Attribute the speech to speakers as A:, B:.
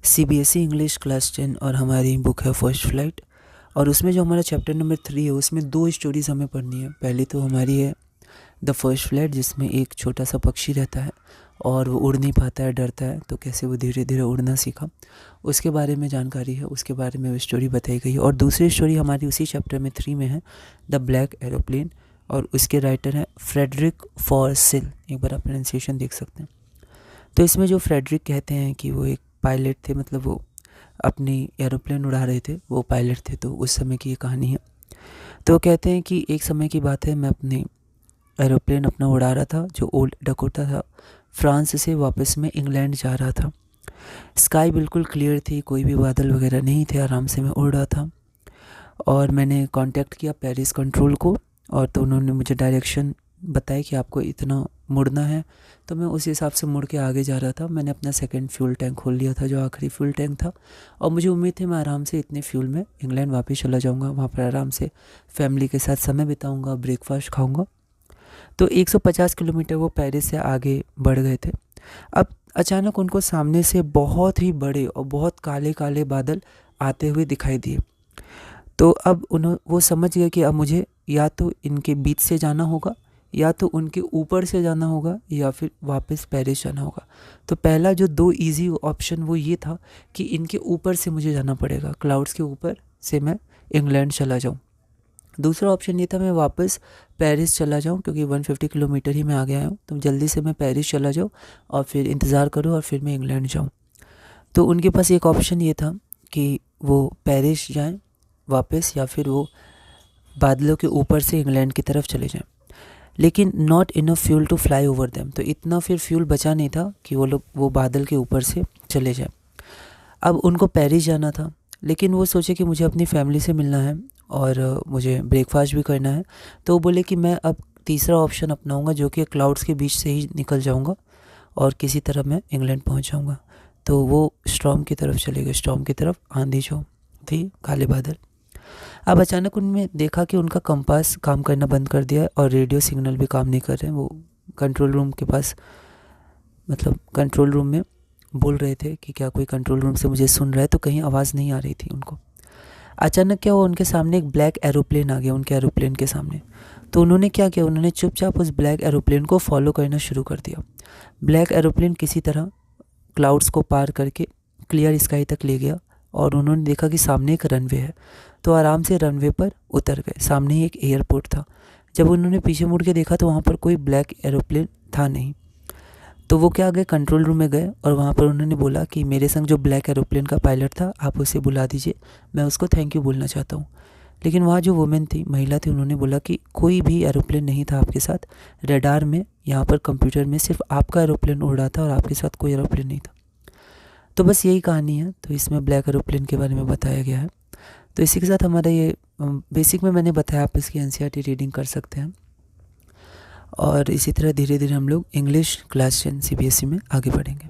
A: CBSE English class 10 और हमारी book है फर्स्ट फ्लाइट। और उसमें जो हमारा चैप्टर नंबर 3 है उसमें 2 स्टोरीज़ हमें पढ़नी है। पहली तो हमारी है द फर्स्ट फ्लाइट, जिसमें एक छोटा सा पक्षी रहता है और वो उड़ नहीं पाता है, डरता है, तो कैसे वो धीरे धीरे उड़ना सीखा, उसके बारे में जानकारी है, उसके बारे में वो स्टोरी बताई गई है। और दूसरी स्टोरी हमारी उसी चैप्टर में 3 में है द ब्लैक एरोप्लेन, और उसके राइटर हैं फ्रेडरिक फॉर्सिल। एक बार आप प्रोनाउंसिएशन देख सकते हैं। तो इसमें जो फ्रेडरिक कहते हैं कि वो एक पायलट थे, मतलब वो अपनी एरोप्लेन उड़ा रहे थे, वो पायलट थे, तो उस समय की ये कहानी है। तो वो कहते हैं कि एक समय की बात है, मैं अपनी एरोप्लेन अपना उड़ा रहा था जो ओल्ड डकोटा था, फ्रांस से वापस मैं इंग्लैंड जा रहा था। स्काई बिल्कुल क्लियर थी, कोई भी बादल वगैरह नहीं थे, आराम से मैं उड़ रहा था। और मैंने कांटेक्ट किया पेरिस कंट्रोल को, और तो उन्होंने मुझे डायरेक्शन बताया कि आपको इतना मुड़ना है। तो मैं उस हिसाब से मुड़ के आगे जा रहा था। मैंने अपना सेकंड फ्यूल टैंक खोल लिया था, जो आखिरी फ्यूल टैंक था, और मुझे उम्मीद थी मैं आराम से इतने फ्यूल में इंग्लैंड वापस चला जाऊंगा, वहाँ पर आराम से फैमिली के साथ समय बिताऊंगा, ब्रेकफास्ट खाऊंगा। तो 150 किलोमीटर वो पेरिस से आगे बढ़ गए थे। अब अचानक उनको सामने से बहुत ही बड़े और बहुत काले काले बादल आते हुए दिखाई दिए। तो अब वो समझ गए कि अब मुझे या तो इनके बीच से जाना होगा, या तो उनके ऊपर से जाना होगा, या फिर वापस पेरिस जाना होगा। तो पहला जो 2 इजी ऑप्शन वो ये था कि इनके ऊपर से मुझे जाना पड़ेगा, क्लाउड्स के ऊपर से मैं इंग्लैंड चला जाऊं। दूसरा ऑप्शन ये था मैं वापस पेरिस चला जाऊं, क्योंकि 150 किलोमीटर ही मैं आगे आया हूँ, तो जल्दी से मैं पेरिस चला जाऊं और फिर इंतज़ार करूँ और फिर मैं इंग्लैंड जाऊँ। तो उनके पास एक ऑप्शन ये था कि वो पेरिस जाएं वापस, या फिर वो बादलों के ऊपर से इंग्लैंड की तरफ चले जाएं। लेकिन not enough fuel to fly over them, तो इतना फिर फ्यूल बचा नहीं था कि वो लोग वो बादल के ऊपर से चले जाएं। अब उनको पेरिस जाना था, लेकिन वो सोचे कि मुझे अपनी फैमिली से मिलना है और मुझे ब्रेकफास्ट भी करना है। तो वो बोले कि मैं अब तीसरा ऑप्शन अपनाऊंगा, जो कि क्लाउड्स के बीच से ही निकल जाऊंगा और किसी तरह मैं इंग्लैंड पहुंच जाऊंगा। तो वो स्टॉर्म की तरफ चले गए, स्टॉर्म की तरफ, आंधी जो थी, काले बादल। अब अचानक उनमें देखा कि उनका कंपास काम करना बंद कर दिया और रेडियो सिग्नल भी काम नहीं कर रहे हैं। वो कंट्रोल रूम के पास, मतलब कंट्रोल रूम में बोल रहे थे कि क्या कोई कंट्रोल रूम से मुझे सुन रहा है, तो कहीं आवाज़ नहीं आ रही थी उनको। अचानक क्या हुआ, उनके सामने एक ब्लैक एरोप्लेन आ गया, उनके एरोप्लेन के सामने। तो उन्होंने क्या किया, उन्होंने चुपचाप उस ब्लैक एरोप्लेन को फॉलो करना शुरू कर दिया। ब्लैक एरोप्लेन किसी तरह क्लाउड्स को पार करके क्लियर स्काई तक ले गया, और उन्होंने देखा कि सामने एक रनवे है, तो आराम से रनवे पर उतर गए। सामने ही एक एयरपोर्ट था। जब उन्होंने पीछे मुड़ के देखा तो वहाँ पर कोई ब्लैक एरोप्लेन था नहीं। तो वो क्या गए, कंट्रोल रूम में गए, और वहाँ पर उन्होंने बोला कि मेरे संग जो ब्लैक एरोप्लेन का पायलट था, आप उसे बुला दीजिए, मैं उसको थैंक यू बोलना चाहता हूँ। लेकिन वहाँ जो वुमेन थी, महिला थी, उन्होंने बोला कि कोई भी एरोप्लेन नहीं था आपके साथ, रडार में, यहाँ पर कंप्यूटर में सिर्फ आपका एरोप्लेन उड़ रहा था और आपके साथ कोई एरोप्लेन नहीं था। तो बस यही कहानी है। तो इसमें ब्लैक एरोप्लेन के बारे में बताया गया है। तो इसी के साथ हमारा ये बेसिक में मैंने बताया, आप इसकी एनसीईआरटी रीडिंग कर सकते हैं। और इसी तरह धीरे धीरे हम लोग इंग्लिश क्लास 10 सीबीएसई में आगे बढ़ेंगे।